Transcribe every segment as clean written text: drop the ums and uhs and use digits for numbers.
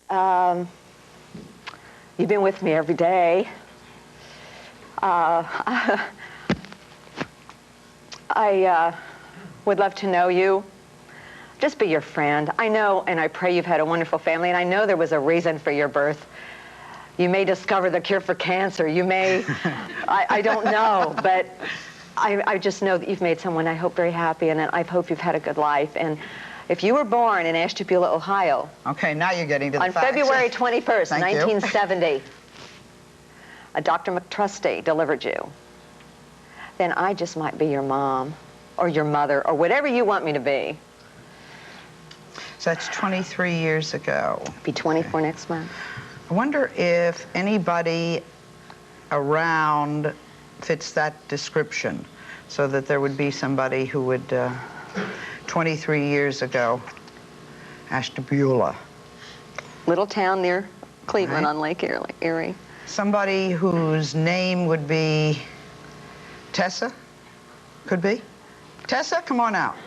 You've been with me every day. I would love to know you. Just be your friend. I know, and I pray you've had a wonderful family, and I know there was a reason for your birth. You may discover the cure for cancer. You may, I don't know, but I just know that you've made someone, I hope, very happy, and I hope you've had a good life. And if you were born in Ashtabula, Ohio. Okay, now you're getting to the on facts. February 21st, Thank 1970, a Dr. McTrusty delivered you, then I just might be your mom or your mother or whatever you want me to be. So that's 23 years ago. Be 24 next month. I wonder if anybody around fits that description, so that there would be somebody who would, 23 years ago, Ashtabula. Little town near Cleveland, Right. on Lake Erie. Somebody whose name would be Tessa, could be? Tessa, come on out.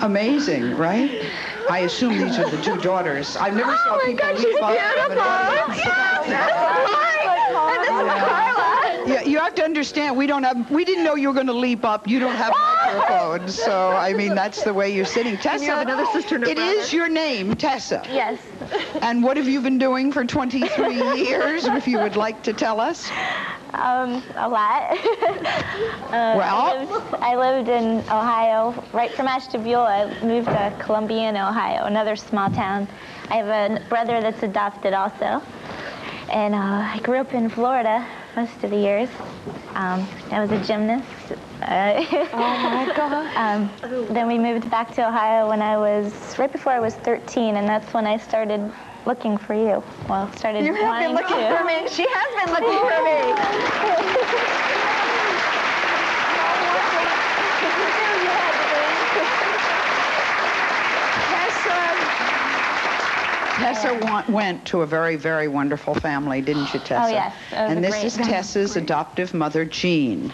Amazing, right? I assume these are the two daughters. I've never saw people leap up. Yeah, you have to understand, we didn't know you were going to leap up. You don't have microphones, so I mean that's the way you're sitting. Tessa, you have another sister and a it brother? is your name, Tessa. Yes. And what have you been doing for 23 years, if you would like to tell us? A lot. Well, I lived in Ohio, right from Ashtabula. I moved to Columbiana, Ohio, another small town. I have a brother that's adopted also. And I grew up in Florida most of the years. I was a gymnast. Oh my God. Then we moved back to Ohio when right before I was 13, and that's when I started looking for you. Well, started You have been wanting looking to. for me. She has been looking for me. Tessa went to a very, very wonderful family, didn't you, Tessa? Oh, yes. It was And a this great is family. Tessa's adoptive mother, Jean.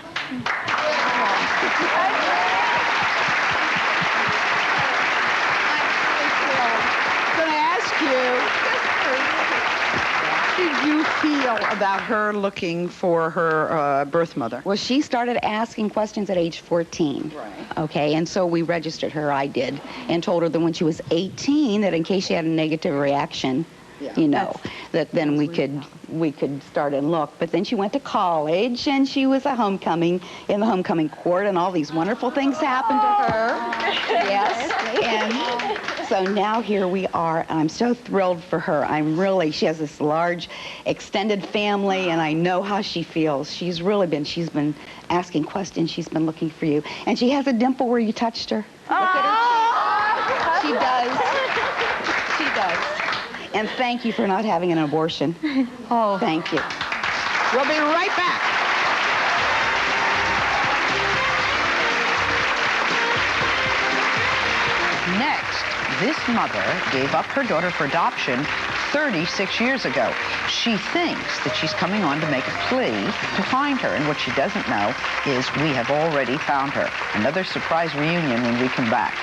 How did you feel about her looking for her birth mother? Well, she started asking questions at age 14. Right. Okay, and so we registered her, I did, and told her that when she was 18, that in case she had a negative reaction, you know, that then we could start and look. But then she went to college, and she was a homecoming in the homecoming court, and all these wonderful things happened to her. Yes, and so now here we are, and I'm so thrilled for her. She has this large, extended family, and I know how she feels. She's been asking questions. She's been looking for you. And she has a dimple where you touched her. Look at her. She does. She does. And thank you for not having an abortion. Oh. Thank you. We'll be right back. Next, this mother gave up her daughter for adoption 36 years ago. She thinks that she's coming on to make a plea to find her, and what she doesn't know is we have already found her. Another surprise reunion when we come back.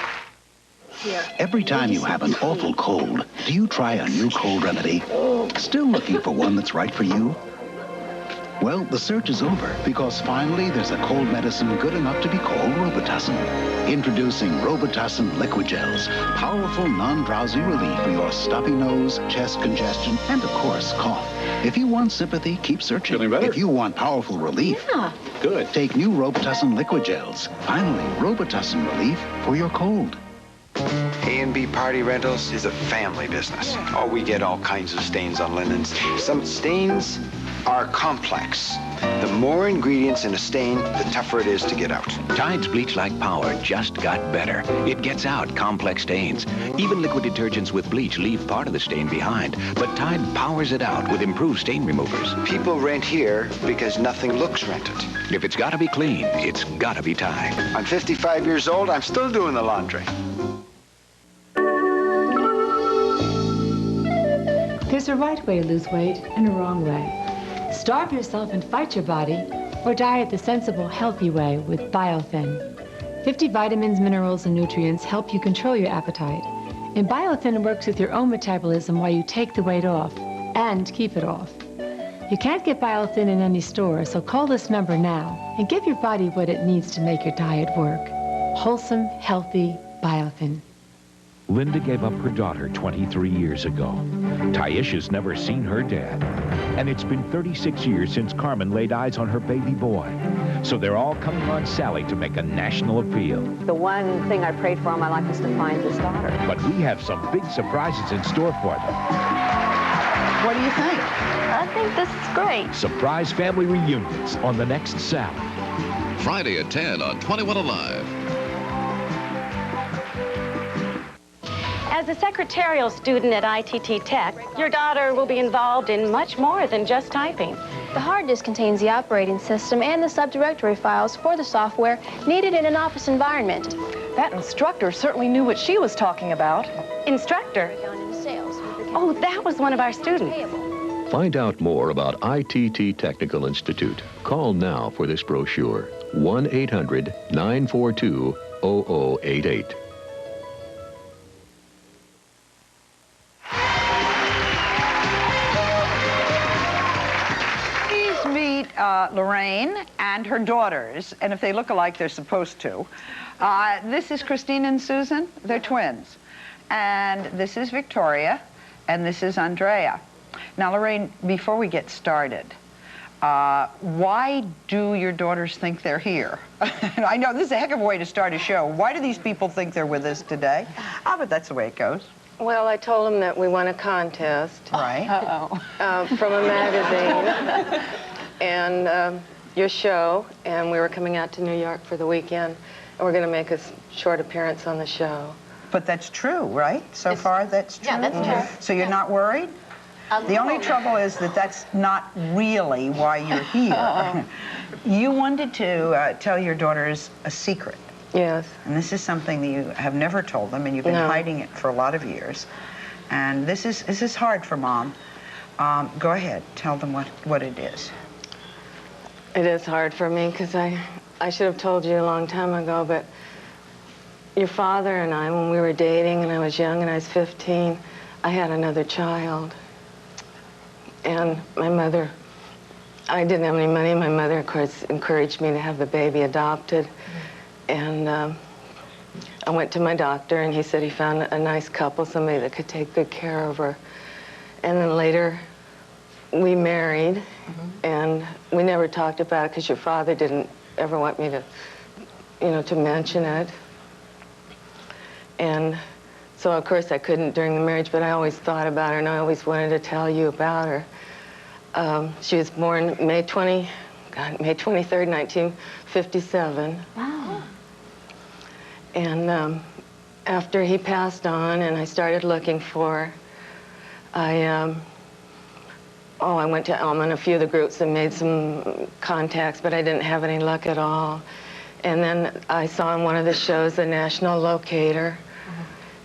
Every time you have an awful cold, do you try a new cold remedy? Still looking for one that's right for you? Well, the search is over, because finally there's a cold medicine good enough to be called Robitussin. Introducing Robitussin Liquid Gels, powerful non-drowsy relief for your stuffy nose, chest congestion, and of course, cough. If you want sympathy, keep searching. Feeling better? If you want powerful relief, Good. take new Robitussin Liquid Gels. Finally, Robitussin relief for your cold. A&B Party Rentals is a family business. Oh, we get all kinds of stains on linens. Some stains are complex. The more ingredients in a stain, the tougher it is to get out. Tide's bleach-like power just got better. It gets out complex stains. Even liquid detergents with bleach leave part of the stain behind, but Tide powers it out with improved stain removers. People rent here because nothing looks rented. If it's got to be clean, it's got to be Tide. I'm 55 years old. I'm still doing the laundry. There's a right way to lose weight and a wrong way. Starve yourself and fight your body, or diet the sensible, healthy way with Biothin. 50 vitamins, minerals, and nutrients help you control your appetite. And Biothin works with your own metabolism while you take the weight off and keep it off. You can't get Biothin in any store, so call this number now and give your body what it needs to make your diet work. Wholesome, healthy Biothin. Linda gave up her daughter 23 years ago. Taisha's never seen her dad. And it's been 36 years since Carmen laid eyes on her baby boy. So they're all coming on Sally to make a national appeal. The one thing I prayed for all my life was to find this daughter. But we have some big surprises in store for them. What do you think? I think this is great. Surprise family reunions on the next Sally. Friday at 10 on 21 Alive. As a secretarial student at ITT Tech, your daughter will be involved in much more than just typing. The hard disk contains the operating system and the subdirectory files for the software needed in an office environment. That instructor certainly knew what she was talking about. Instructor? Oh, that was one of our students. Find out more about ITT Technical Institute. Call now for this brochure. 1-800-942-0088. Lorraine and her daughters, and if they look alike, they're supposed to. This is Christine and Susan. They're twins. And this is Victoria, and this is Andrea. Now, Lorraine, before we get started, why do your daughters think they're here? I know this is a heck of a way to start a show. Why do these people think they're with us today? But that's the way it goes. Well, I told them that we won a contest. Right. From a magazine. And your show, and we were coming out to New York for the weekend, and we're going to make a short appearance on the show. But that's true, right? So far, that's true? Yeah, that's true. So you're not worried? The only trouble is that that's not really why you're here. You wanted to tell your daughters a secret. Yes. And this is something that you have never told them, and you've been hiding it for a lot of years. And this is hard for Mom. Go ahead, tell them what it is. It is hard for me because I should have told you a long time ago, but your father and I, when we were dating and I was young and I was 15, I had another child. And my mother, I didn't have any money. My mother, of course, encouraged me to have the baby adopted. And I went to my doctor and he said he found a nice couple, somebody that could take good care of her. And then later, we married, and we never talked about it because your father didn't ever want me to, to mention it. And so, of course, I couldn't during the marriage, but I always thought about her, and I always wanted to tell you about her. She was born May 23rd, 1957. Wow. And after he passed on and I started looking for her, I went to Elma and a few of the groups and made some contacts, but I didn't have any luck at all. And then I saw in one of the shows the National Locator,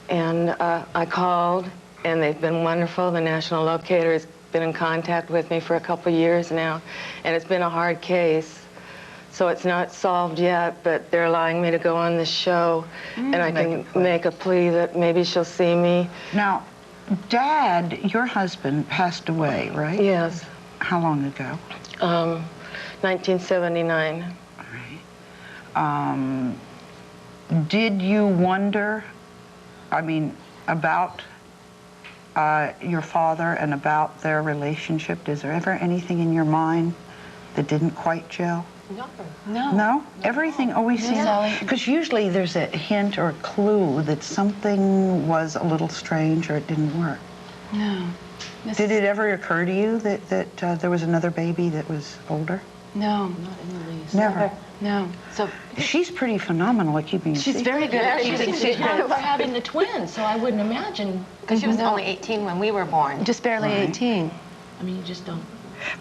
and I called, and they've been wonderful. The National Locator has been in contact with me for a couple years now, and it's been a hard case. So it's not solved yet, but they're allowing me to go on the show, and I can make a plea that maybe she'll see me. Now, Dad, your husband, passed away, right? Yes. How long ago? 1979. All right. Did you wonder, about your father and about their relationship? Is there ever anything in your mind that didn't quite gel? No. No? Everything always seems... Because usually there's a hint or a clue that something was a little strange or it didn't work. No. Did it ever occur to you that there was another baby that was older? No, not in the least. Never. No. So she's pretty phenomenal at keeping. She's very good at keeping secrets. We're having the twins, so I wouldn't imagine. Because she was only 18 when we were born. Just barely 18. I mean, you just don't.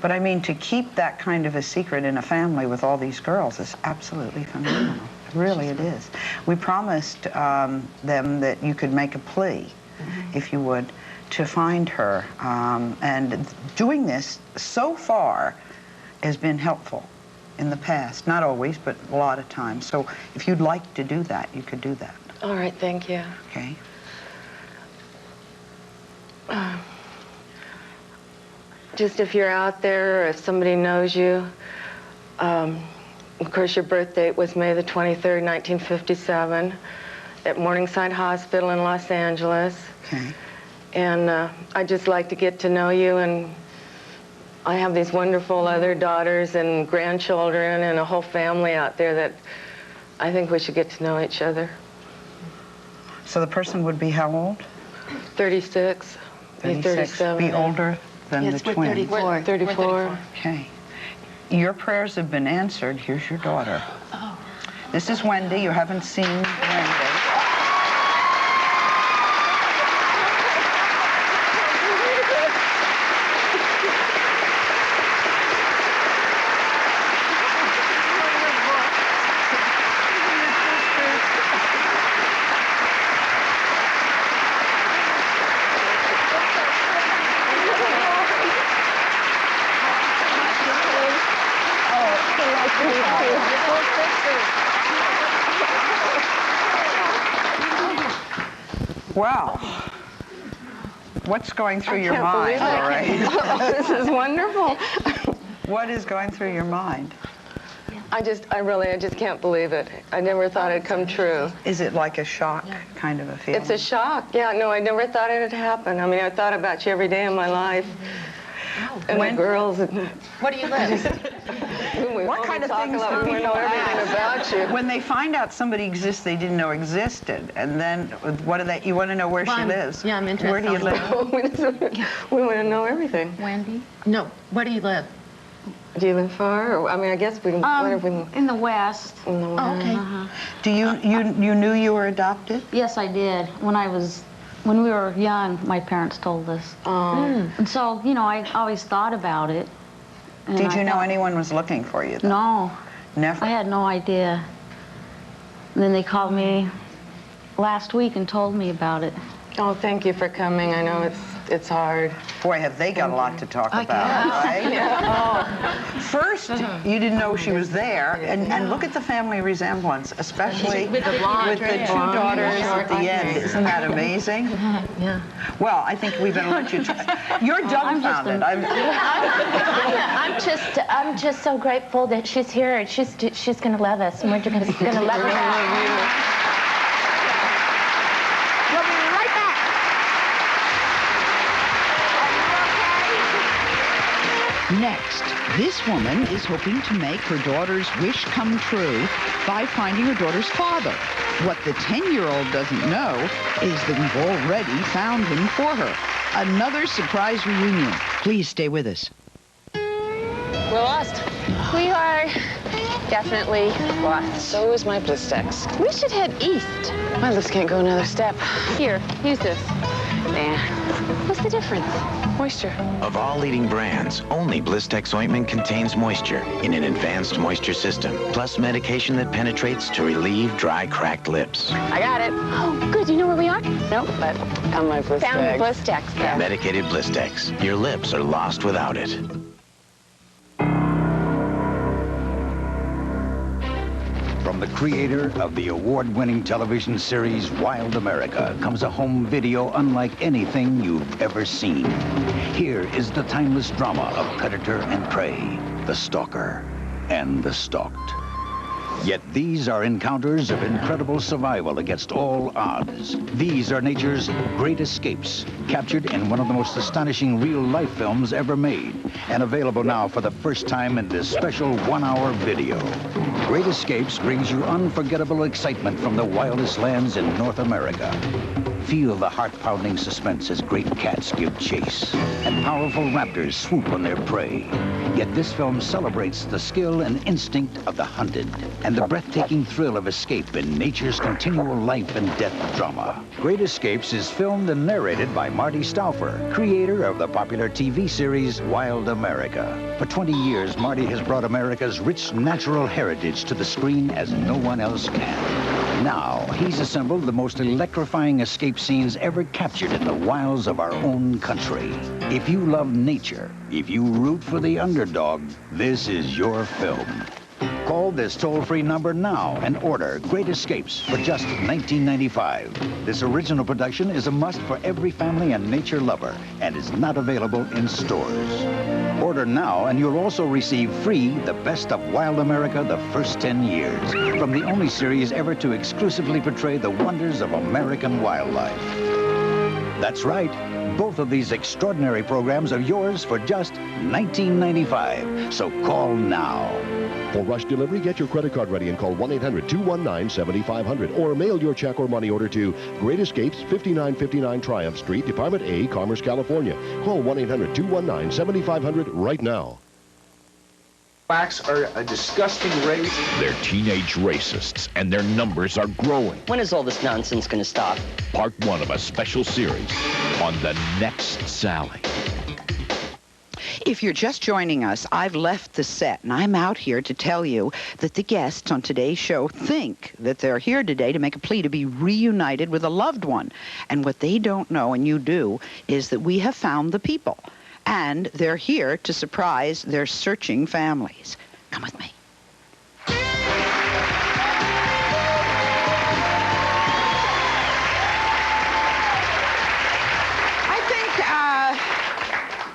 But I mean, to keep that kind of a secret in a family with all these girls is absolutely phenomenal. Really, it is. We promised them that you could make a plea, if you would, to find her. And doing this so far has been helpful in the past. Not always, but a lot of times. So if you'd like to do that, you could do that. All right, thank you. Okay. Just if you're out there, or if somebody knows you, of course, your birth date was May the 23rd, 1957, at Morningside Hospital in Los Angeles. Okay. And I'd just like to get to know you, and I have these wonderful other daughters and grandchildren and a whole family out there that I think we should get to know each other. So the person would be how old? 36. 37. Be older than the twins. 34. 34. Okay. Your prayers have been answered. Here's your daughter. Oh. This is Wendy. You haven't seen Wendy. Wow. What's going through your mind? All right. This is wonderful. What is going through your mind? I just can't believe it. I never thought it'd come true. Is it like a shock kind of a feeling? It's a shock. Yeah, no, I never thought it'd happen. I mean, I thought about you every day of my life. And the girls. Where do you live? What kind of things do we know everything about you? When they find out somebody exists they didn't know existed, and then what do they? You want to know where she lives? Yeah, I'm interested. Where do you live? We want to know everything. Wendy? No. Where do you live? Do you live far? Or, I mean, I guess we can. In the West. In the West. Oh, okay. Do you knew you were adopted? Yes, I did. When we were young, my parents told us. And so, you know, I always thought about it. Did you know anyone was looking for you, though? No. Never? I had no idea. And then they called me last week and told me about it. Oh, thank you for coming. I know it's hard. Boy, have they got a lot to talk about, right? Oh. First, you didn't know she was there, and look at the family resemblance, especially with the two daughters at the end. Isn't that amazing? Yeah. Well, I think we better let you try. You're dumbfounded. I'm just so grateful that she's here, and she's going to love us, and we're going to love her. Next, this woman is hoping to make her daughter's wish come true by finding her daughter's father. What the 10-year-old doesn't know is that we've already found him for her. Another surprise reunion. Please stay with us. We're lost. We are definitely lost. So is my Blistex. We should head east. My lips can't go another step. Here, use this. Nah. What's the difference? Moisture. Of all leading brands, only Blistex ointment contains moisture in an advanced moisture system, plus medication that penetrates to relieve dry, cracked lips. I got it. Oh, good. You know where we are? Nope, but found my Blistex. Found the Blistex. Yeah. Medicated Blistex. Your lips are lost without it. From the creator of the award-winning television series Wild America comes a home video unlike anything you've ever seen. Here is the timeless drama of predator and prey, the stalker and the stalked. Yet these are encounters of incredible survival against all odds. These are nature's great escapes, captured in one of the most astonishing real-life films ever made, and available now for the first time in this special one-hour video. Great Escapes brings you unforgettable excitement from the wildest lands in North America. Feel the heart-pounding suspense as great cats give chase and powerful raptors swoop on their prey. Yet this film celebrates the skill and instinct of the hunted and the breathtaking thrill of escape in nature's continual life and death drama. Great Escapes is filmed and narrated by Marty Stauffer, creator of the popular TV series Wild America. For 20 years, Marty has brought America's rich natural heritage to the screen as no one else can. Now, he's assembled the most electrifying escape scenes ever captured in the wilds of our own country. If you love nature, if you root for the underdog, this is your film. Call this toll-free number now and order Great Escapes for just $19.95. This original production is a must for every family and nature lover and is not available in stores. Order now and you'll also receive free The Best of Wild America the First 10 Years, from the only series ever to exclusively portray the wonders of American wildlife. That's right. Both of these extraordinary programs are yours for just $19.95. So call now. For rush delivery, get your credit card ready and call 1-800-219-7500 or mail your check or money order to Great Escapes, 5959 Triumph Street, Department A, Commerce, California. Call 1-800-219-7500 right now. Blacks are a disgusting race. They're teenage racists, and their numbers are growing. When is all this nonsense going to stop? Part 1 of a special series on The Next Sally. If you're just joining us, I've left the set, and I'm out here to tell you that the guests on today's show think that they're here today to make a plea to be reunited with a loved one. And what they don't know, and you do, is that we have found the people. And they're here to surprise their searching families. Come with me.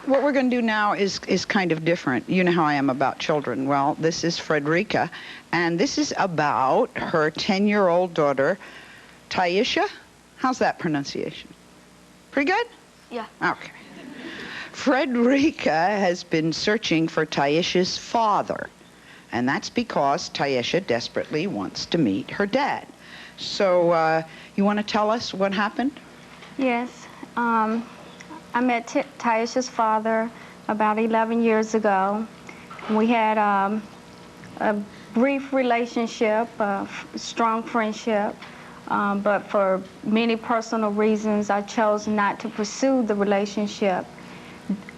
What we're going to do now is kind of different. You know how I am about children. Well, this is Frederica, and this is about her 10-year-old daughter, Taisha. How's that pronunciation? Pretty good? Yeah. Okay. Frederica has been searching for Taisha's father, and that's because Taisha desperately wants to meet her dad. So, you want to tell us what happened? Yes. I met Taisha's father about 11 years ago. We had a brief relationship, a strong friendship, but for many personal reasons, I chose not to pursue the relationship.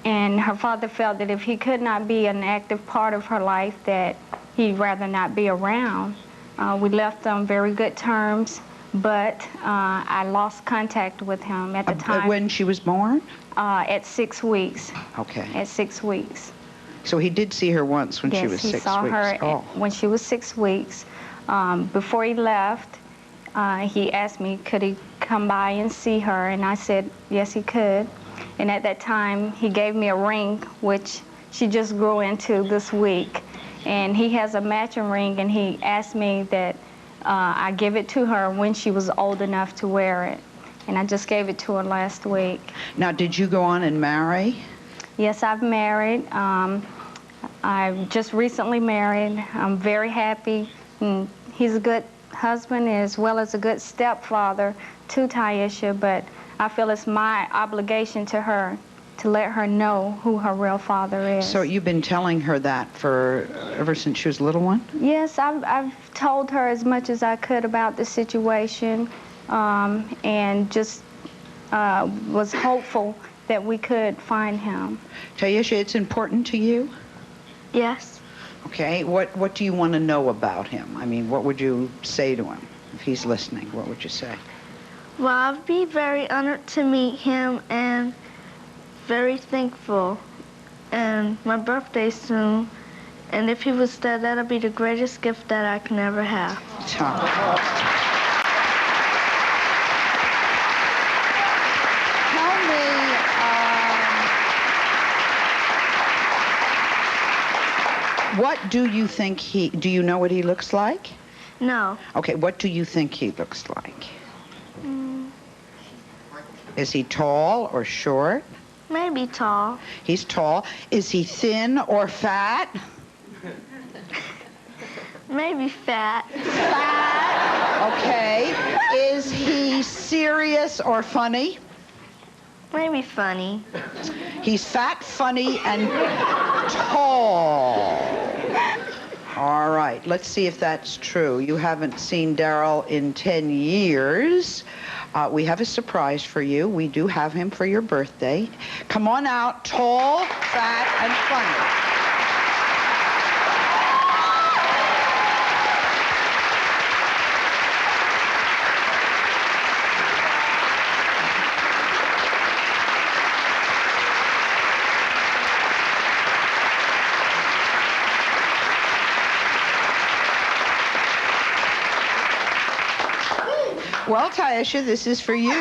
And her father felt that if he could not be an active part of her life, that he'd rather not be around. We left on very good terms, but I lost contact with him at the time. When she was born? At 6 weeks. Okay. At 6 weeks. So he did see her once when she was 6 weeks. Yes, he saw her when she was 6 weeks. Before he left, he asked me, could he come by and see her? And I said, yes, he could. And at that time, he gave me a ring, which she just grew into this week. And he has a matching ring, and he asked me that I give it to her when she was old enough to wear it. And I just gave it to her last week. Now, did you go on and marry? Yes, I've married. I've just recently married. I'm very happy. And he's a good husband as well as a good stepfather to Taisha, but I feel it's my obligation to her to let her know who her real father is. So you've been telling her that for ever since she was a little one? Yes, I've told her as much as I could about the situation, and just was hopeful that we could find him. Taisha, it's important to you? Yes. Okay, what do you want to know about him? I mean, what would you say to him if he's listening? What would you say? Well, I'd be very honored to meet him and very thankful. And my birthday's soon. And if he was there, that'll be the greatest gift that I can ever have. What do you think do you know what he looks like? No. Okay, what do you think he looks like? Is he tall or short? Maybe tall. He's tall. Is he thin or fat? Maybe fat. Fat. Okay. Is he serious or funny? Maybe funny. He's fat, funny, and tall. All right, let's see if that's true. You haven't seen Daryl in 10 years. We have a surprise for you. We do have him for your birthday. Come on out, tall, fat, and funny. Well, Taisha, this is for you.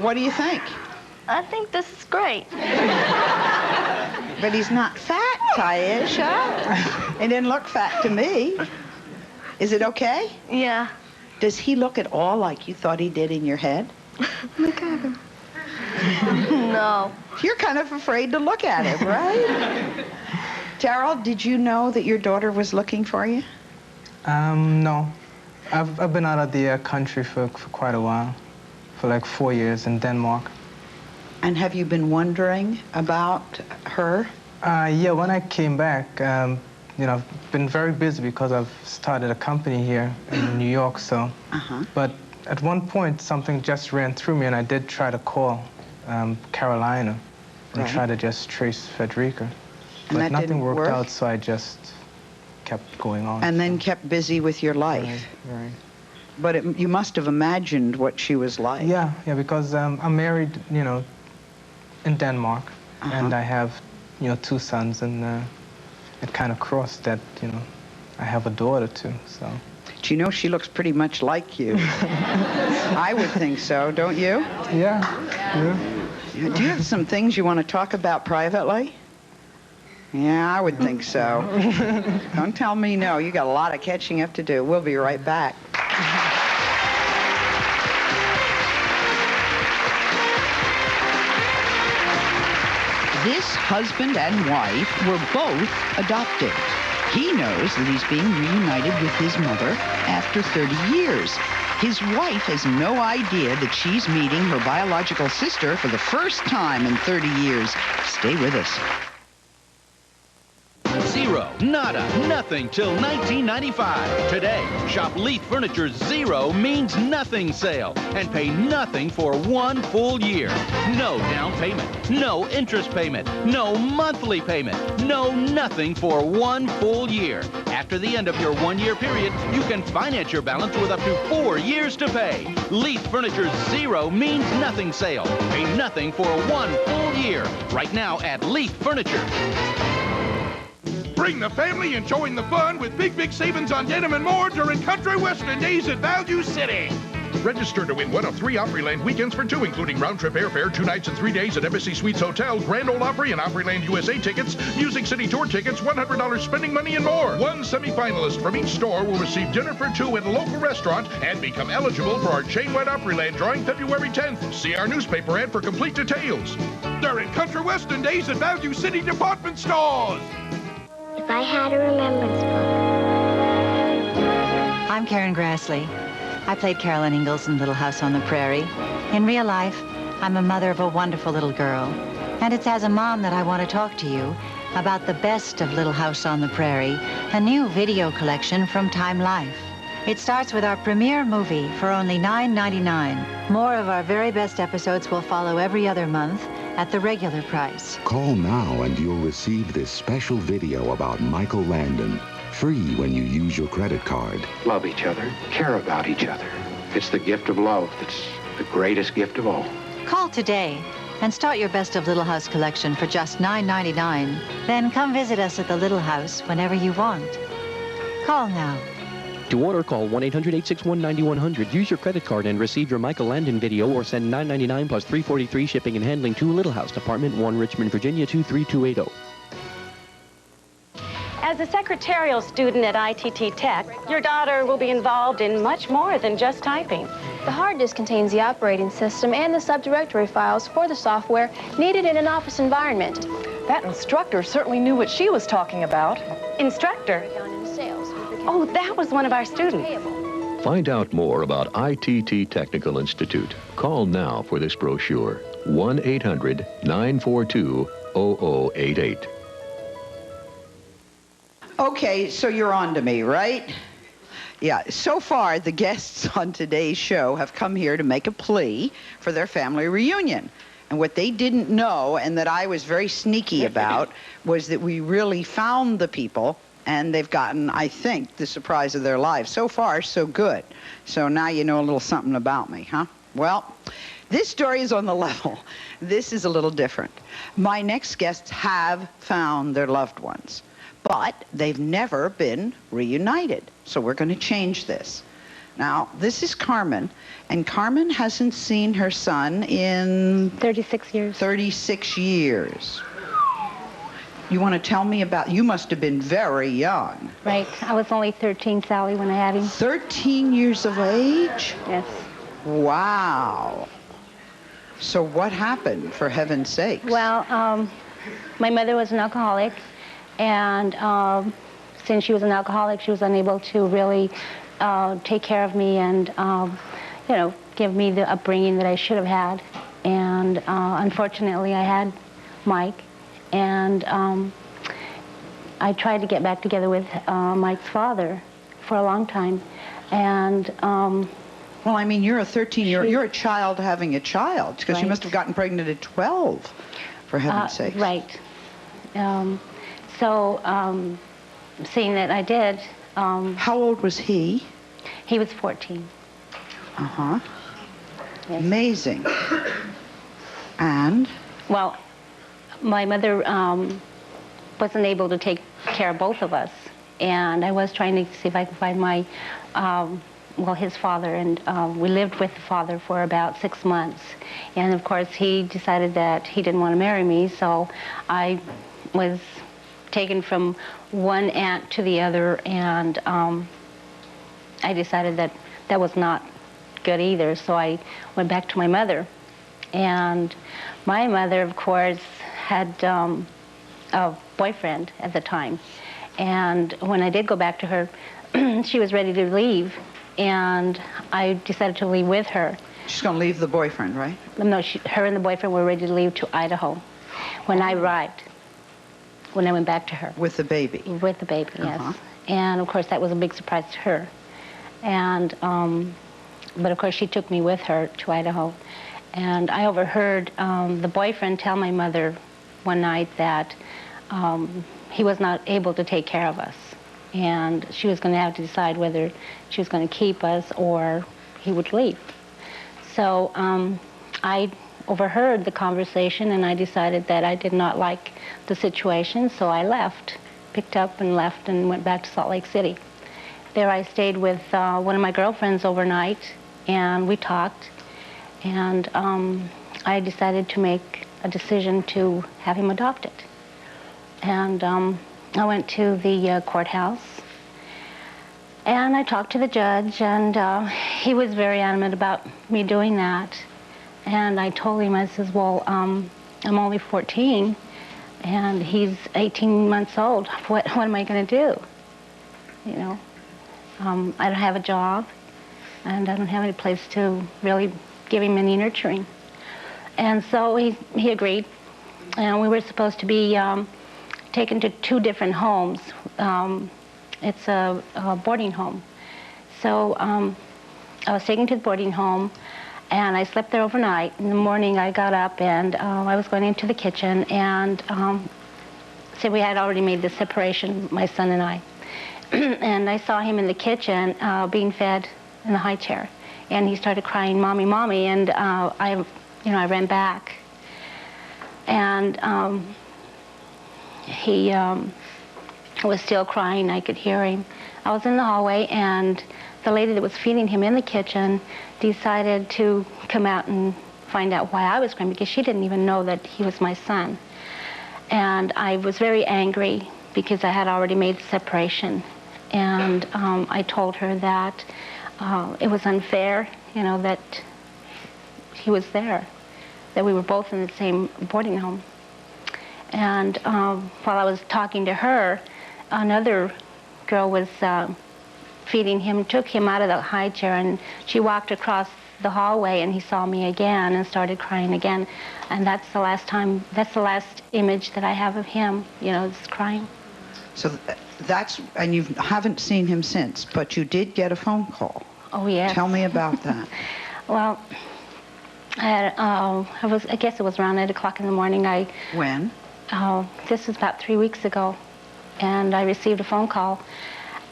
What do you think? I think this is great. But he's not fat, Taisha. He didn't look fat to me. Is it okay? Yeah. Does he look at all like you thought he did in your head? Look at him. No. You're kind of afraid to look at him, right? Daryl, did you know that your daughter was looking for you? No. I've been out of the country for quite a while, for like 4 years in Denmark. And have you been wondering about her? Yeah, when I came back, you know, I've been very busy because I've started a company here in New York, so. But at one point, something just ran through me, and I did try to call Carolina and try to just trace Frederica. But nothing worked out, so I just kept going on. And then kept busy with your life. Right. But you must have imagined what she was like. Yeah, because I'm married, you know, in Denmark, and I have, you know, 2 sons, and it kind of crossed that, you know, I have a daughter too, so. Do you know she looks pretty much like you? I would think so, don't you? Yeah. Do you have some things you want to talk about privately? Yeah, I would think so. Don't tell me no. You got a lot of catching up to do. We'll be right back. This husband and wife were both adopted. He knows that he's being reunited with his mother after 30 years. His wife has no idea that she's meeting her biological sister for the first time in 30 years. Stay with us. Zero, nada, nothing till 1995. Today, shop Leith Furniture's Zero Means Nothing sale and pay nothing for 1 full year. No down payment, no interest payment, no monthly payment, no nothing for 1 full year. After the end of your 1-year period, you can finance your balance with up to 4 years to pay. Leith Furniture's Zero Means Nothing sale. Pay nothing for 1 full year. Right now at Leith Furniture. Bring the family and join the fun with big savings on denim and more during Country Western Days at Value City. Register to win one of 3 Opryland weekends for 2, including round-trip airfare, 2 nights and 3 days at Embassy Suites Hotel, Grand Ole Opry, and Opryland USA tickets, Music City Tour tickets, $100 spending money, and more. 1 semi-finalist from each store will receive dinner for 2 at a local restaurant and become eligible for our chain-wide Opryland drawing February 10th. See our newspaper ad for complete details. During Country Western Days at Value City Department Stores. If I had a remembrance book. I'm Karen Grassley. I played Carolyn Ingalls in Little House on the Prairie. In real life, I'm a mother of a wonderful little girl. And it's as a mom that I want to talk to you about the best of Little House on the Prairie, a new video collection from Time Life. It starts with our premiere movie for only $9.99. More of our very best episodes will follow every other month at the regular price. Call now and you'll receive this special video about Michael Landon. Free when you use your credit card. Love each other, care about each other. It's the gift of love that's the greatest gift of all. Call today and start your Best of Little House collection for just $9.99. Then come visit us at the Little House whenever you want. Call now. To order, call 1-800-861-9100. Use your credit card and receive your Michael Landon video or send $9.99 plus $3.43 shipping and handling to Little House, Apartment 1, Richmond, Virginia 23280. As a secretarial student at ITT Tech, your daughter will be involved in much more than just typing. The hard disk contains the operating system and the subdirectory files for the software needed in an office environment. That instructor certainly knew what she was talking about. Instructor? Oh, that was one of our students. Find out more about ITT Technical Institute. Call now for this brochure. 1-800-942-0088. Okay, so you're on to me, right? Yeah, so far the guests on today's show have come here to make a plea for their family reunion. And what they didn't know, and that I was very sneaky about, was that we really found the people, and they've gotten, I think, the surprise of their lives. So far, so good. So now you know a little something about me, huh? Well, this story is on the level. This is a little different. My next guests have found their loved ones, but they've never been reunited. So we're going to change this. Now, this is Carmen, and Carmen hasn't seen her son in 36 years. 36 years. You want to tell me about, you must have been very young. Right. I was only 13, Sally, when I had him. 13 years of age? Yes. Wow. So what happened, for heaven's sakes? Well, my mother was an alcoholic, and since she was an alcoholic, she was unable to really take care of me and, you know, give me the upbringing that I should have had. And unfortunately, I had Mike, and I tried to get back together with Mike's father for a long time. And well, I mean, you're a 13-year-old, you're a child having a child, because right. You must have gotten pregnant at 12, for heaven's sake. Right. Seeing that I did. How old was he? He was 14. Uh-huh. Yes. Amazing. And? Well, my mother wasn't able to take care of both of us, and I was trying to see if I could find my, well, his father, and we lived with the father for about 6 months. And of course, he decided that he didn't want to marry me, so I was taken from one aunt to the other, and I decided that that was not good either, so I went back to my mother. And my mother, of course, had a boyfriend at the time. And when I did go back to her, she was ready to leave, and I decided to leave with her. She's going to leave the boyfriend, right? No, her and the boyfriend were ready to leave to Idaho when I arrived, when I went back to her. With the baby? With the baby, yes. And of course, that was a big surprise to her. And, but of course, she took me with her to Idaho. And I overheard the boyfriend tell my mother one night that he was not able to take care of us. And she was going to have to decide whether she was going to keep us or he would leave. So I overheard the conversation, and I decided that I did not like the situation, so I left, picked up and left, and went back to Salt Lake City. There I stayed with one of my girlfriends overnight, and we talked, and I decided to make a decision to have him adopted. And I went to the courthouse, and I talked to the judge, and he was very adamant about me doing that. And I told him, I says, well, I'm only 14, and he's 18 months old. What am I going to do? You know, I don't have a job, and I don't have any place to really give him any nurturing. And so he agreed, and we were supposed to be taken to 2 different homes. It's a boarding home. So I was taken to the boarding home, and I slept there overnight. In the morning, I got up, and I was going into the kitchen, and so we had already made the separation, my son and I. And I saw him in the kitchen being fed in the high chair, and he started crying, "Mommy, Mommy," and I ran back, and he was still crying. I could hear him. I was in the hallway, and the lady that was feeding him in the kitchen decided to come out and find out why I was crying, because she didn't even know that he was my son. And I was very angry because I had already made the separation. And I told her that it was unfair, you know, that he was there, that we were both in the same boarding home. And while I was talking to her, another girl was feeding him, took him out of the high chair, and she walked across the hallway, and he saw me again and started crying again. And that's the last image that I have of him, you know, just crying. So and you haven't seen him since, but you did get a phone call. Oh, yes. Tell me about that. Well, I guess it was around 8 o'clock in the morning. When? This was about 3 weeks ago, and I received a phone call.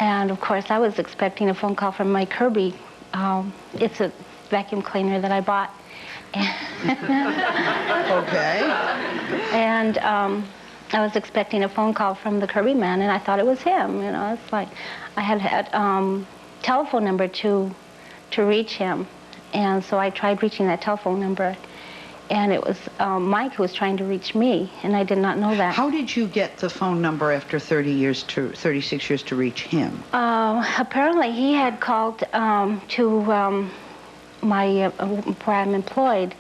And of course, I was expecting a phone call from my Kirby. It's a vacuum cleaner that I bought. Okay. And I was expecting a phone call from the Kirby man, and I thought it was him. You know, it's like I had telephone number to reach him, and so I tried reaching that telephone number, and it was Mike who was trying to reach me, and I did not know that. How did you get the phone number after 36 years to reach him? Apparently, he had called to my where I'm employed,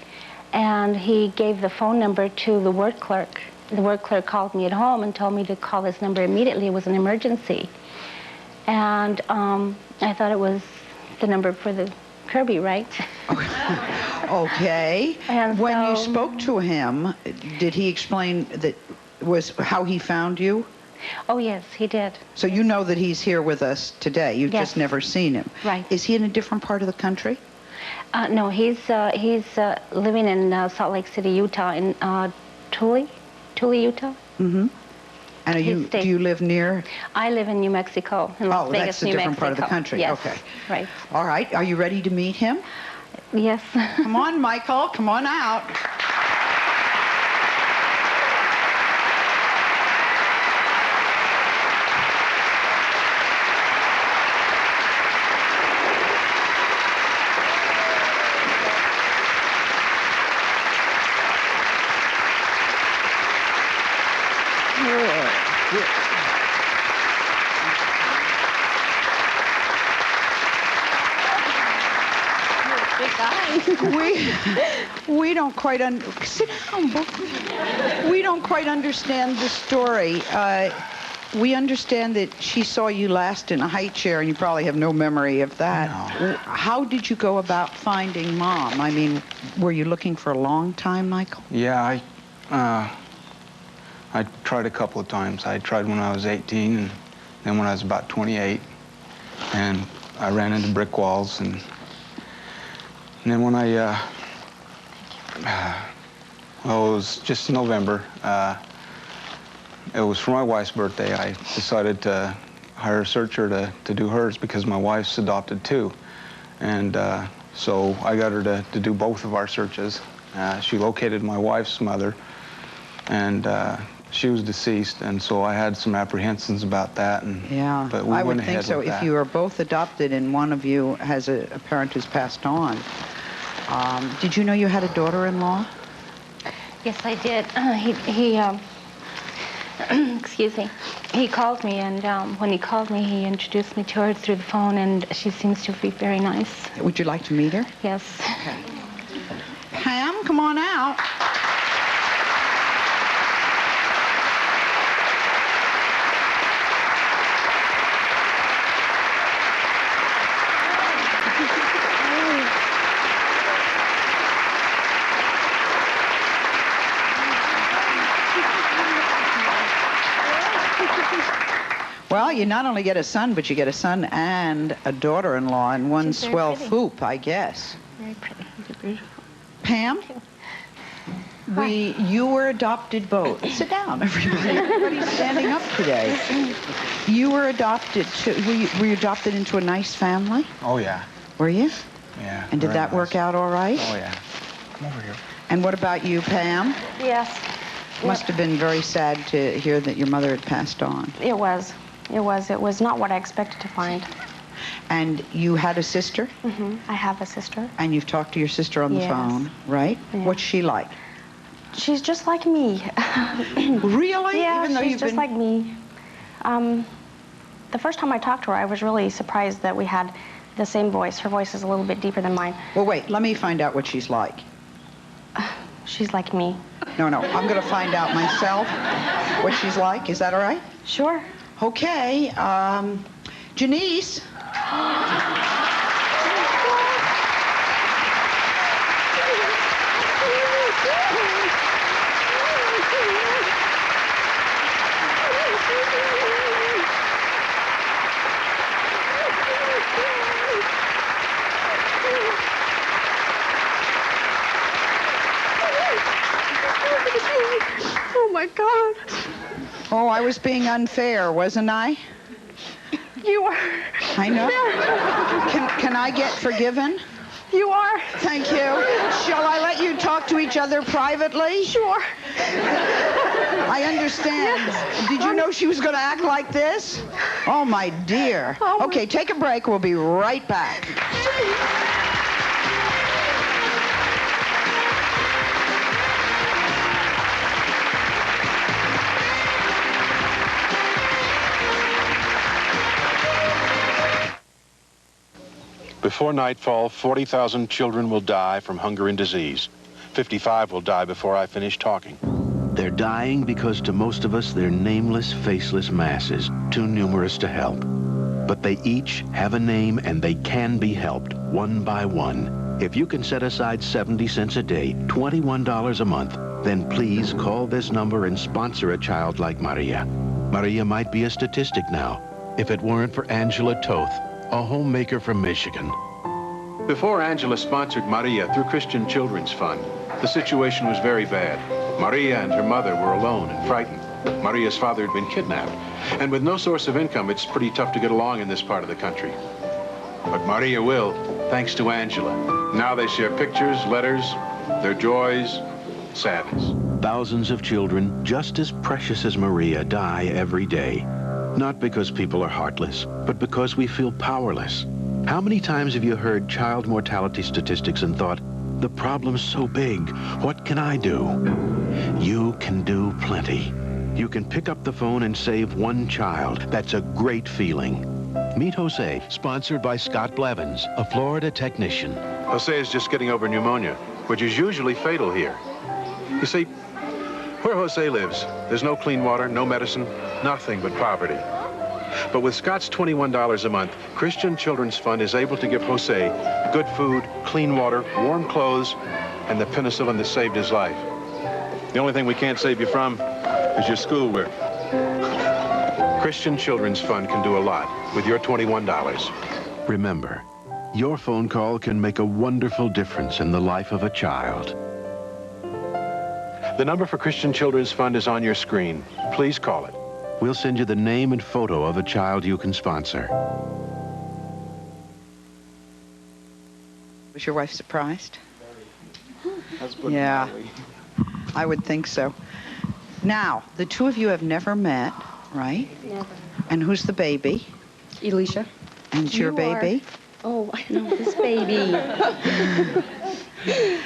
and he gave the phone number to the ward clerk. The ward clerk called me at home and told me to call this number immediately. It was an emergency. And I thought it was the number for the Kirby, right? Okay. And when you spoke to him, did he explain how he found you? Oh, yes, he did. So you know that he's here with us today. You've Yes. just never seen him. Right. Is he in a different part of the country? No, he's living in Salt Lake City, Utah, in Tule, Utah. Mm-hmm. And do you live near? I live in New Mexico, in Las Vegas, that's a New different Mexico. part of the country. Yes. Okay. Right. All right. Are you ready to meet him? Yes. Come on, Michael. Come on out. We don't quite sit down, we don't quite understand the story. We understand that she saw you last in a high chair, and you probably have no memory of that. No. How did you go about finding Mom? I mean, were you looking for a long time, Michael? Yeah, I tried a couple of times. I tried when I was 18, and then when I was about 28, and I ran into brick walls, and then when it was just November. It was for my wife's birthday. I decided to hire a searcher to do hers because my wife's adopted too. And so I got her to do both of our searches. She located my wife's mother, and she was deceased, and so I had some apprehensions about that. And, yeah, but we I went would think ahead so. with that. If you are both adopted and one of you has a parent who's passed on. Did you know you had a daughter-in-law? Yes, I did. Excuse me. He called me, and when he called me, he introduced me to her through the phone, and she seems to be very nice. Would you like to meet her? Yes. Okay. Pam, come on out. Well, you not only get a son, but you get a son and a daughter-in-law in one swell hoop, I guess. Very pretty. Pam, you were adopted both. Sit down, everybody. Everybody's standing up today. You were adopted. Were you adopted into a nice family? Oh, yeah. Were you? Yeah. And did that work out all right? Oh, yeah. Come over here. And what about you, Pam? Yes. Must have been very sad to hear that your mother had passed on. It was. It was not what I expected to find. And you had a sister? Mm-hmm. I have a sister. And you've talked to your sister on the phone, right? Yeah. What's she like? She's just like me. Really? Yeah, Even though she's you've just been... like me. The first time I talked to her, I was really surprised that we had the same voice. Her voice is a little bit deeper than mine. Well, wait, let me find out what she's like. She's like me. No, I'm going to find out myself what she's like. Is that all right? Sure. Okay, Janice. Oh, my God. Oh, I was being unfair, wasn't I? You are. I know. Can I get forgiven? You are. Thank you. Shall I let you talk to each other privately? Sure. I understand. Yes. Did you know she was going to act like this? Oh, my dear. Oh, okay, take a break. We'll be right back. Before nightfall, 40,000 children will die from hunger and disease. 55 will die before I finish talking. They're dying because to most of us, they're nameless, faceless masses, too numerous to help. But they each have a name and they can be helped, one by one. If you can set aside 70 cents a day, $21 a month, then please call this number and sponsor a child like Maria. Maria might be a statistic now, if it weren't for Angela Toth, a homemaker from Michigan. Before Angela sponsored Maria through Christian Children's Fund, the situation was very bad. Maria and her mother were alone and frightened. Maria's father had been kidnapped. And with no source of income, it's pretty tough to get along in this part of the country. But Maria will, thanks to Angela. Now they share pictures, letters, their joys, sadness. Thousands of children, just as precious as Maria, die every day. Not because people are heartless, but because we feel powerless. How many times have you heard child mortality statistics and thought, the problem's so big, what can I do? You can do plenty. You can pick up the phone and save one child. That's a great feeling. Meet Jose, sponsored by Scott Blevins, a Florida technician. Jose is just getting over pneumonia, which is usually fatal here. You see, where Jose lives, there's no clean water, no medicine, nothing but poverty. But with Scott's $21 a month, Christian Children's Fund is able to give Jose good food, clean water, warm clothes, and the penicillin that saved his life. The only thing we can't save you from is your schoolwork. Christian Children's Fund can do a lot with your $21. Remember, your phone call can make a wonderful difference in the life of a child. The number for Christian Children's Fund is on your screen. Please call it. We'll send you the name and photo of a child you can sponsor. Was your wife surprised? Yeah, I would think so. Now, the two of you have never met, right? Never. And who's the baby? Elisha. And it's your baby? Oh, I know this baby.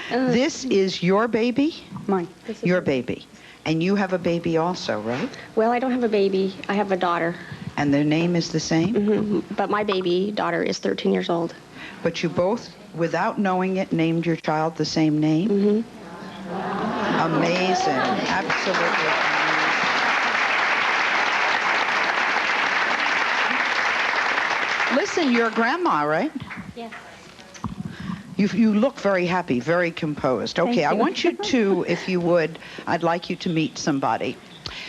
This is your baby? Mine. Your baby. And you have a baby also, right? Well, I don't have a baby. I have a daughter. And their name is the same? Mm-hmm. But my baby daughter is 13 years old. But you both, without knowing it, named your child the same name? Mm-hmm. Amazing. Absolutely. Listen, you're a grandma, right? Yes. You look very happy, very composed. Okay, I want you to, if you would, I'd like you to meet somebody.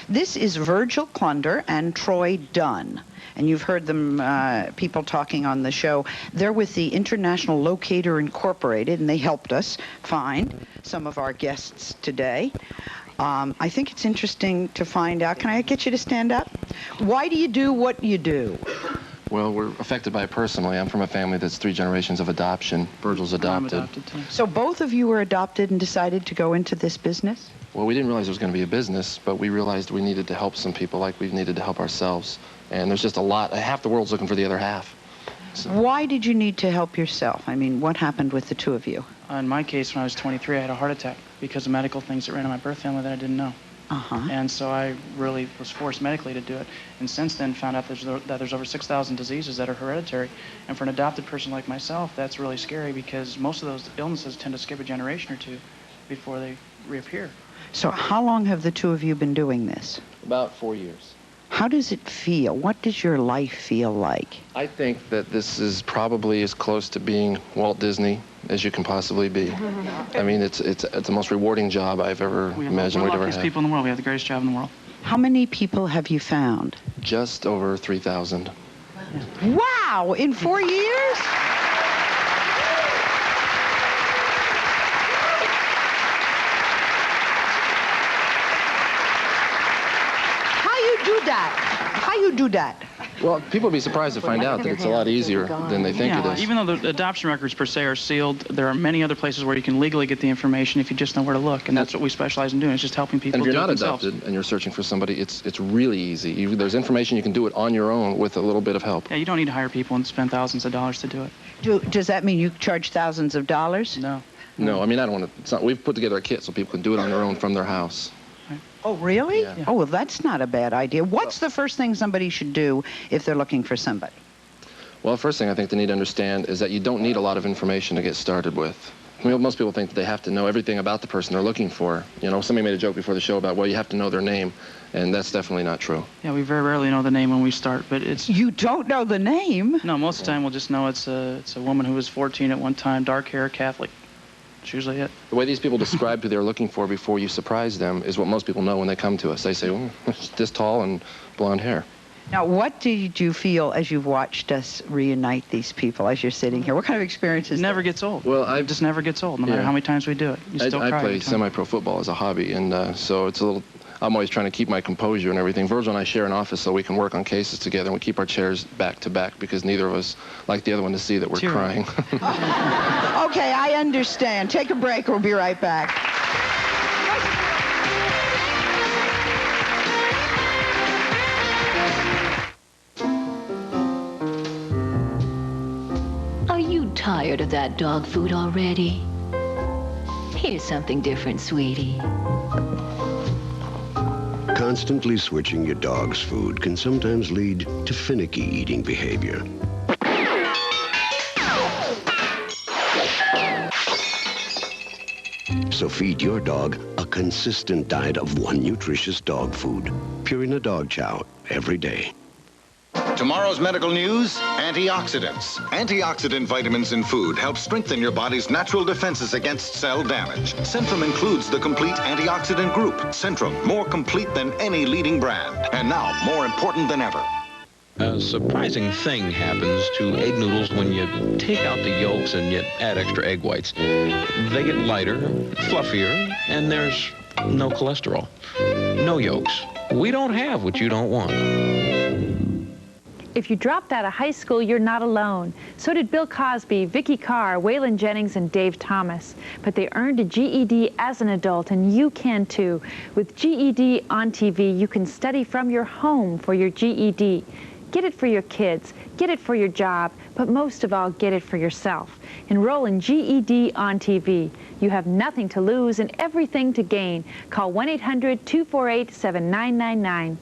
This is Virgil Clunder and Troy Dunn. And you've heard them, people talking on the show. They're with the International Locator Incorporated, and they helped us find some of our guests today. I think it's interesting to find out. Can I get you to stand up? Why do you do what you do? Well, we're affected by it personally. I'm from a family that's 3 generations of adoption. Virgil's adopted. I'm adopted too. So both of you were adopted and decided to go into this business? Well, we didn't realize it was going to be a business, but we realized we needed to help some people like we've needed to help ourselves. And there's just a lot. Half the world's looking for the other half. So. Why did you need to help yourself? I mean, what happened with the two of you? In my case, when I was 23, I had a heart attack because of medical things that ran in my birth family that I didn't know. And so I really was forced medically to do it. And since then found out that there's over 6,000 diseases that are hereditary. And for an adopted person like myself, that's really scary because most of those illnesses tend to skip a generation or two before they reappear. So how long have the two of you been doing this? About 4 years. How does it feel? What does your life feel like? I think that this is probably as close to being Walt Disney as you can possibly be. I mean, it's the most rewarding job I've ever imagined we'd ever have. We're the luckiest people in the world. We have the greatest job in the world. How many people have you found? Just over 3,000. Wow! In 4 years? How you do that? Well, people would be surprised to find out that it's a lot easier than they think it is. Even though the adoption records per se are sealed, there are many other places where you can legally get the information if you just know where to look, and that's what we specialize in doing. It's just helping people do it themselves. And if you're not adopted and you're searching for somebody, it's really easy. There's information you can do it on your own with a little bit of help. Yeah, you don't need to hire people and spend thousands of dollars to do it. Does that mean you charge thousands of dollars? No. No, I mean, I don't want to. We've put together a kit so people can do it on their own from their house. Oh, really? Yeah. Oh, well, that's not a bad idea. What's the first thing somebody should do if they're looking for somebody? Well, the first thing I think they need to understand is that you don't need a lot of information to get started with. I mean, most people think that they have to know everything about the person they're looking for. You know, somebody made a joke before the show about, well, you have to know their name, and that's definitely not true. Yeah, we very rarely know the name when we start, but it's... You don't know the name? No, most of the time we'll just know it's a woman who was 14 at one time, dark hair, Catholic. That's usually it. The way these people describe who they're looking for before you surprise them is what most people know when they come to us. They say, well, it's this tall and blonde hair. Now, what did you feel as you've watched us reunite these people as you're sitting here? What kind of experiences? It never gets old. Well, it just never gets old, no matter how many times we do it. You still cry I play semi-pro football as a hobby, and so it's a little... I'm always trying to keep my composure and everything. Virgil and I share an office so we can work on cases together, and we keep our chairs back to back because neither of us like the other one to see that we're crying. Okay, I understand. Take a break. We'll be right back. Are you tired of that dog food already? Here's something different, sweetie. Constantly switching your dog's food can sometimes lead to finicky eating behavior. So feed your dog a consistent diet of one nutritious dog food. Purina Dog Chow every day. Tomorrow's medical news, antioxidants. Antioxidant vitamins in food help strengthen your body's natural defenses against cell damage. Centrum includes the complete antioxidant group. Centrum, more complete than any leading brand. And now, more important than ever. A surprising thing happens to egg noodles when you take out the yolks and you add extra egg whites. They get lighter, fluffier, and there's no cholesterol. No yolks. We don't have what you don't want. If you dropped out of high school, you're not alone. So did Bill Cosby, Vicky Carr, Waylon Jennings, and Dave Thomas. But they earned a GED as an adult, and you can too. With GED on TV, you can study from your home for your GED. Get it for your kids, get it for your job, but most of all, get it for yourself. Enroll in GED on TV. You have nothing to lose and everything to gain. Call 1-800-248-7999.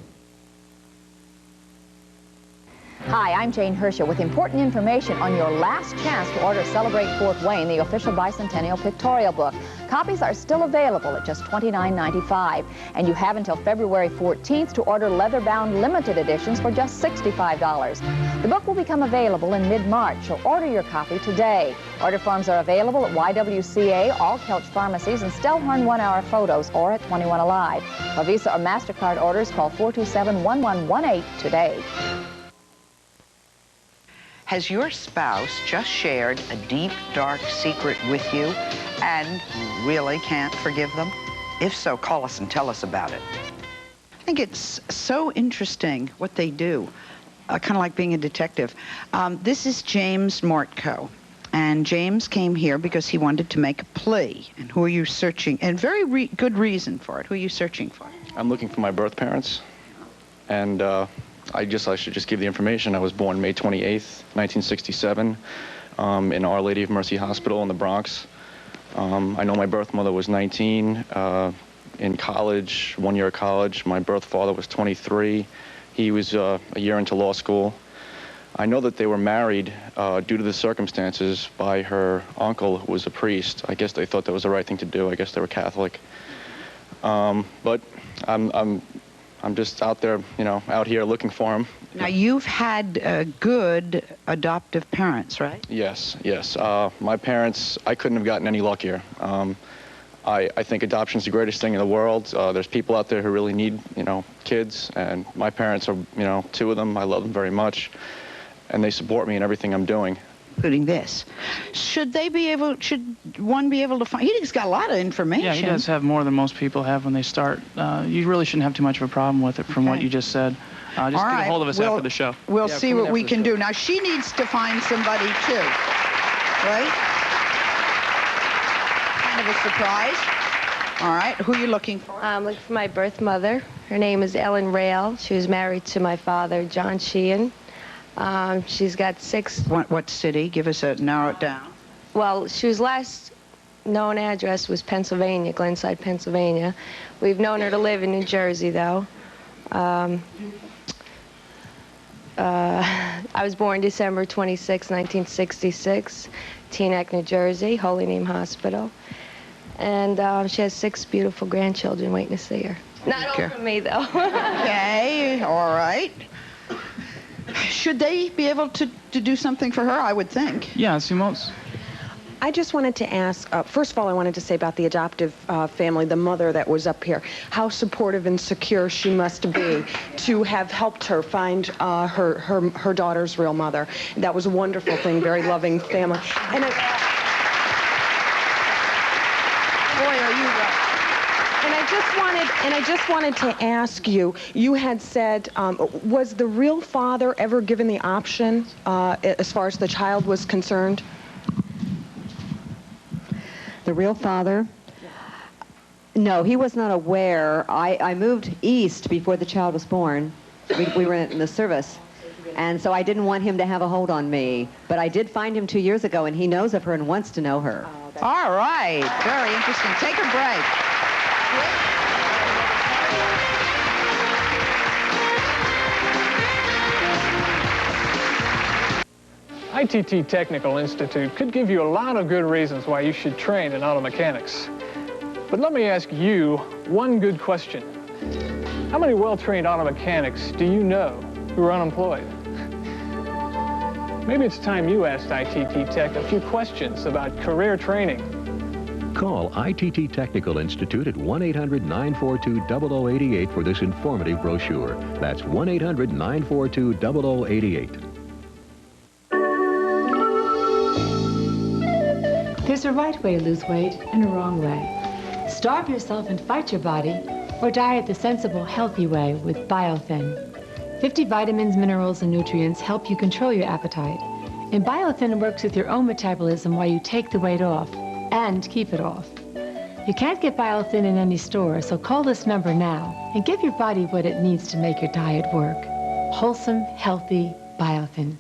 Hi, I'm Jane Hersher with important information on your last chance to order Celebrate Fort Wayne, the official bicentennial pictorial book. Copies are still available at just $29.95, and you have until February 14th to order leather-bound limited editions for just $65. The book will become available in mid-March, so order your copy today. Order forms are available at YWCA, all Kelch pharmacies, and Stellhorn 1-Hour Photos, or at 21 Alive. For Visa or MasterCard orders, call 427-1118 today. Has your spouse just shared a deep, dark secret with you and you really can't forgive them? If so, call us and tell us about it. I think it's so interesting what they do, kind of like being a detective. This is James Mortko, and James came here because he wanted to make a plea. And who are you searching? And very good reason for it. Who are you searching for? I'm looking for my birth parents, and I should just give the information. I was born May 28th, 1967, in Our Lady of Mercy Hospital in the Bronx. I know my birth mother was 19. In college, 1 year of college, my birth father was 23. He was a year into law school. I know that they were married due to the circumstances by her uncle, who was a priest. I guess they thought that was the right thing to do. I guess they were Catholic. But I'm I'm just out there, you know, out here looking for him. Now, you've had good adoptive parents, right? Yes, yes. My parents, I couldn't have gotten any luckier. I think adoption's the greatest thing in the world. There's people out there who really need, you know, kids, and my parents are, you know, two of them. I love them very much, and they support me in everything I'm doing. Including this. Should one be able to find, he's got a lot of information. Yeah, he does have more than most people have when they start. You really shouldn't have too much of a problem with it from what you just said. Just get a hold of us after the show. We'll see what we can do. Now, she needs to find somebody, too, right? Kind of a surprise. All right, who are you looking for? I'm looking for my birth mother. Her name is Ellen Rail. She was married to my father, John Sheehan. She's got 6... What city? Give us a, narrow it down. Well, she was last known address was Pennsylvania, Glenside, Pennsylvania. We've known her to live in New Jersey, though. I was born December 26, 1966, Teaneck, New Jersey, Holy Name Hospital. And she has 6 beautiful grandchildren waiting to see her. Not all from me, though. Okay, all right. Should they be able to do something for her, I would think? Yeah, Simos. I just wanted to ask, first of all, I wanted to say about the adoptive family, the mother that was up here, how supportive and secure she must be to have helped her find her daughter's real mother. That was a wonderful thing, very loving family. And I just wanted to ask you, you had said, was the real father ever given the option as far as the child was concerned? The real father? No, he was not aware. I moved east before the child was born. We were in the service. And so I didn't want him to have a hold on me. But I did find him 2 years ago, and he knows of her and wants to know her. All right. Very interesting. Take a break. ITT Technical Institute could give you a lot of good reasons why you should train in auto mechanics. But let me ask you one good question. How many well-trained auto mechanics do you know who are unemployed? Maybe it's time you asked ITT Tech a few questions about career training. Call ITT Technical Institute at 1-800-942-0088 for this informative brochure. That's 1-800-942-0088. There's a right way to lose weight and a wrong way. Starve yourself and fight your body, or diet the sensible, healthy way with Biothin. 50 vitamins, minerals, and nutrients help you control your appetite. And Biothin works with your own metabolism while you take the weight off and keep it off. You can't get Biothin in any store, so call this number now and give your body what it needs to make your diet work. Wholesome, healthy Biothin.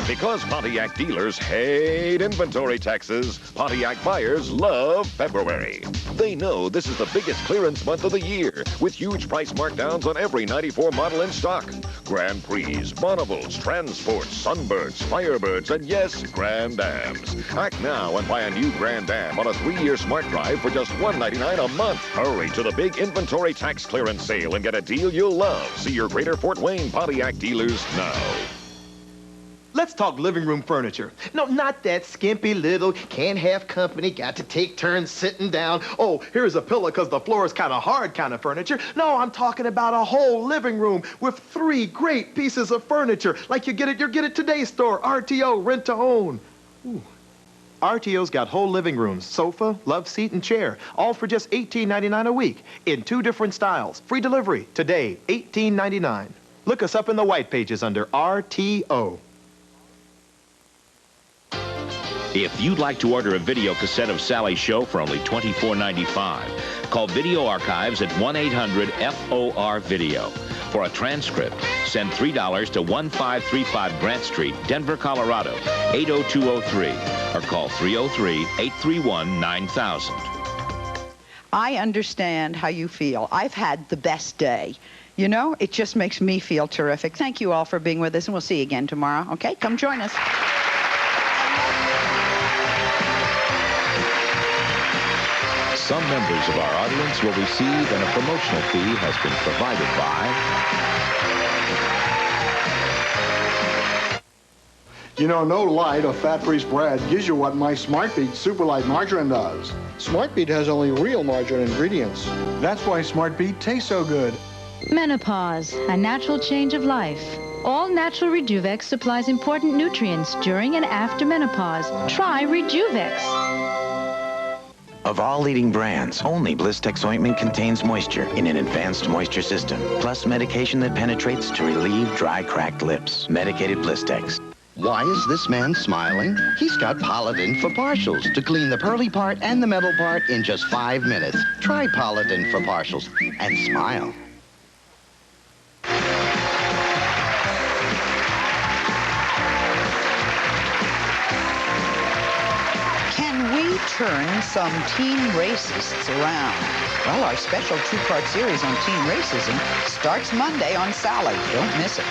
Because Pontiac dealers hate inventory taxes, Pontiac buyers love February. They know this is the biggest clearance month of the year, with huge price markdowns on every 94 model in stock. Grand Prix, Bonnevils, Transports, Sunbirds, Firebirds, and yes, Grand Ams. Act now and buy a new Grand Am on a 3-year smart drive for just $199 a month. Hurry to the big inventory tax clearance sale and get a deal you'll love. See your Greater Fort Wayne Pontiac dealers now. Let's talk living room furniture. No, not that skimpy little, can't have company, got to take turns sitting down. Oh, here's a pillow because the floor is kind of hard kind of furniture. No, I'm talking about a whole living room with 3 great pieces of furniture, like you get at your Get It Today store, RTO, rent to own. Ooh. RTO's got whole living rooms, sofa, love seat, and chair, all for just $18.99 a week in 2 different styles. Free delivery today, $18.99. Look us up in the white pages under RTO. If you'd like to order a video cassette of Sally's show for only $24.95, call Video Archives at 1-800-FOR-VIDEO. For a transcript, send $3 to 1535 Grant Street, Denver, Colorado, 80203, or call 303-831-9000. I understand how you feel. I've had the best day. You know, it just makes me feel terrific. Thank you all for being with us, and we'll see you again tomorrow. Okay, come join us. some members of our audience will receive, and a promotional fee has been provided by... You know, no light or fat-free bread gives you what my Smart Beet Super Light Margarine does. Smart Beet has only real margarine ingredients. That's why Smart Beet tastes so good. Menopause, a natural change of life. All Natural Rejuvex supplies important nutrients during and after menopause. Try Rejuvex. Of all leading brands, only Blistex ointment contains moisture in an advanced moisture system, plus medication that penetrates to relieve dry, cracked lips. Medicated Blistex. Why is this man smiling? He's got Polidin for partials to clean the pearly part and the metal part in just 5 minutes. Try Polidin for partials and smile. Turn some teen racists around. Well, our special two-part series on teen racism starts Monday on Sally. Don't miss it.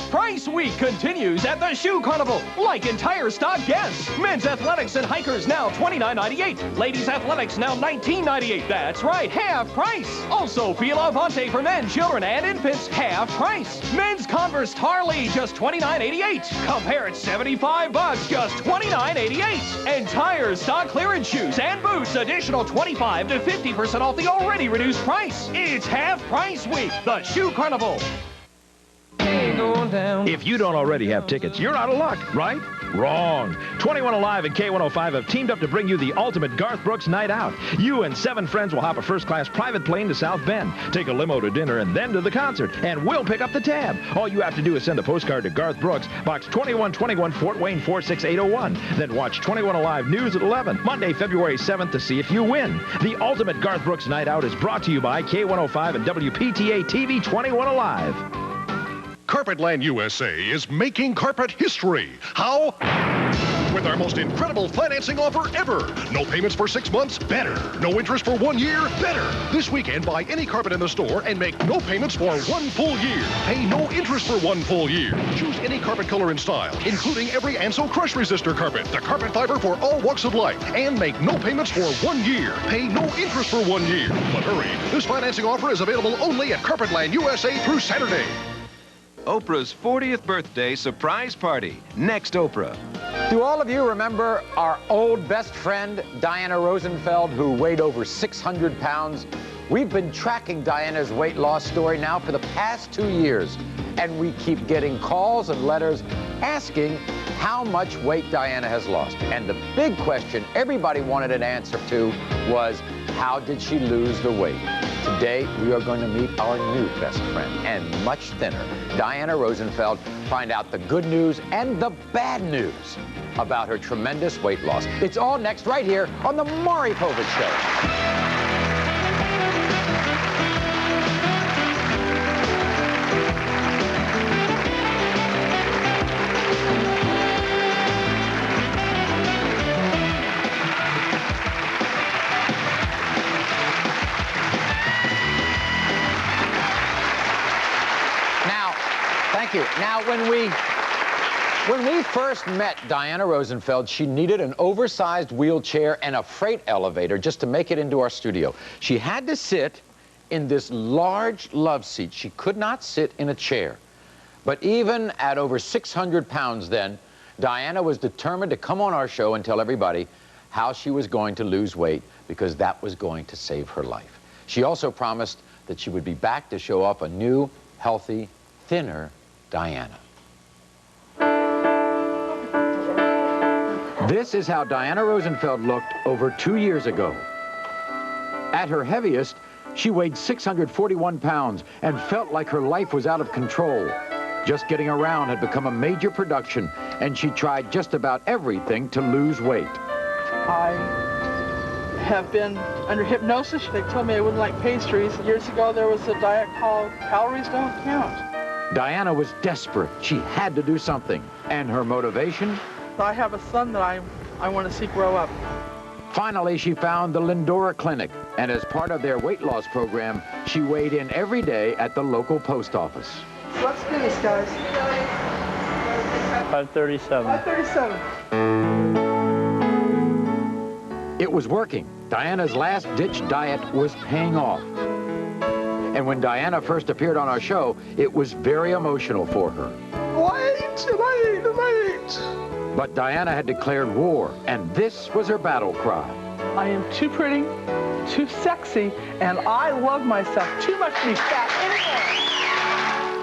Price Week continues at the Shoe Carnival. Like entire stock guests. Men's athletics and hikers now $29.98. Ladies athletics now $19.98. That's right, half price. Also, Fila Avante for men, children, and infants, half price. Men's Converse Harley, just $29.88. Compare it, $75, just $29.88. Entire stock clearance shoes and boots, additional 25 to 50% off the already reduced price. It's half price week, the Shoe Carnival. If you don't already have tickets, you're out of luck, right? Wrong. 21 Alive and K105 have teamed up to bring you the ultimate Garth Brooks night out. You and 7 friends will hop a first-class private plane to South Bend, take a limo to dinner, and then to the concert, and we'll pick up the tab. All you have to do is send a postcard to Garth Brooks, Box 2121, Fort Wayne 46801. Then watch 21 Alive News at 11, Monday, February 7th to see if you win. The ultimate Garth Brooks night out is brought to you by K105 and WPTA TV 21 Alive. Carpetland USA is making carpet history. How? With our most incredible financing offer ever. No payments for 6 months? Better. No interest for 1 year? Better. This weekend, buy any carpet in the store and make no payments for 1 full year. Pay no interest for 1 full year. Choose any carpet color and style, including every Anso crush resistor carpet, the carpet fiber for all walks of life, and make no payments for 1 year. Pay no interest for 1 year. But hurry, this financing offer is available only at Carpetland USA through Saturday. Oprah's 40th birthday surprise party. Next Oprah. Do all of you remember our old best friend, Diana Rosenfeld, who weighed over 600 pounds? We've been tracking Diana's weight loss story now for the past 2 years, and we keep getting calls and letters asking how much weight Diana has lost. And the big question everybody wanted an answer to was, how did she lose the weight? Today, we are going to meet our new best friend, and much thinner, Diana Rosenfeld, find out the good news and the bad news about her tremendous weight loss. It's all next right here on The Maury Povich Show. Thank you. Now, when we first met Diana Rosenfeld, she needed an oversized wheelchair and a freight elevator just to make it into our studio. She had to sit in this large love seat. She could not sit in a chair. But even at over 600 pounds then, Diana was determined to come on our show and tell everybody how she was going to lose weight, because that was going to save her life. She also promised that she would be back to show off a new, healthy, thinner Diana. This is how Diana Rosenfeld looked over 2 years ago. At her heaviest, she weighed 641 pounds and felt like her life was out of control. Just getting around had become a major production, and she tried just about everything to lose weight. I have been under hypnosis. They told me I wouldn't like pastries. Years ago, there was a diet called Calories Don't Count. Diana was desperate. She had to do something. And her motivation? I have a son that I want to see grow up. Finally, she found the Lindora Clinic, and as part of their weight loss program, she weighed in every day at the local post office. So let's do this, guys. 537. 537. It was working. Diana's last-ditch diet was paying off. And when Diana first appeared on our show, it was very emotional for her. Wait. But Diana had declared war, and this was her battle cry. I am too pretty, too sexy, and I love myself too much to be fat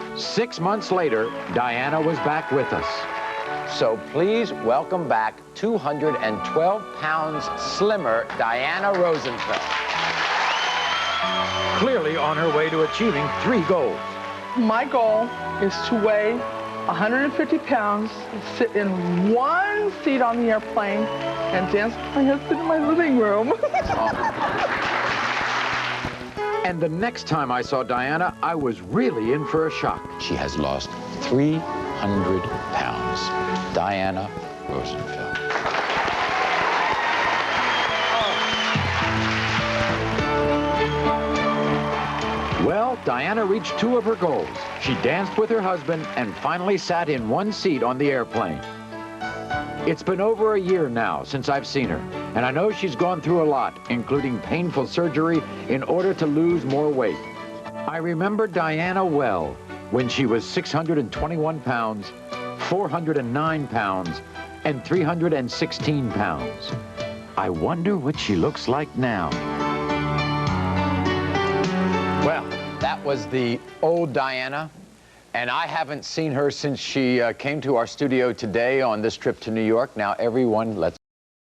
anymore. 6 months later, Diana was back with us. So please welcome back 212 pounds slimmer Diana Rosenfeld. Clearly on her way to achieving 3 goals. My goal is to weigh 150 pounds, sit in one seat on the airplane, and dance with my husband in my living room. And the next time I saw Diana, I was really in for a shock. She has lost 300 pounds. Diana Rosenfeld. Well, Diana reached 2 of her goals. She danced with her husband and finally sat in one seat on the airplane. It's been over a year now since I've seen her, and I know she's gone through a lot, including painful surgery in order to lose more weight. I remember Diana well when she was 621 pounds, 409 pounds, and 316 pounds. I wonder what she looks like now. Well, that was the old Diana, and I haven't seen her since she came to our studio today on this trip to New York. Now, everyone, let's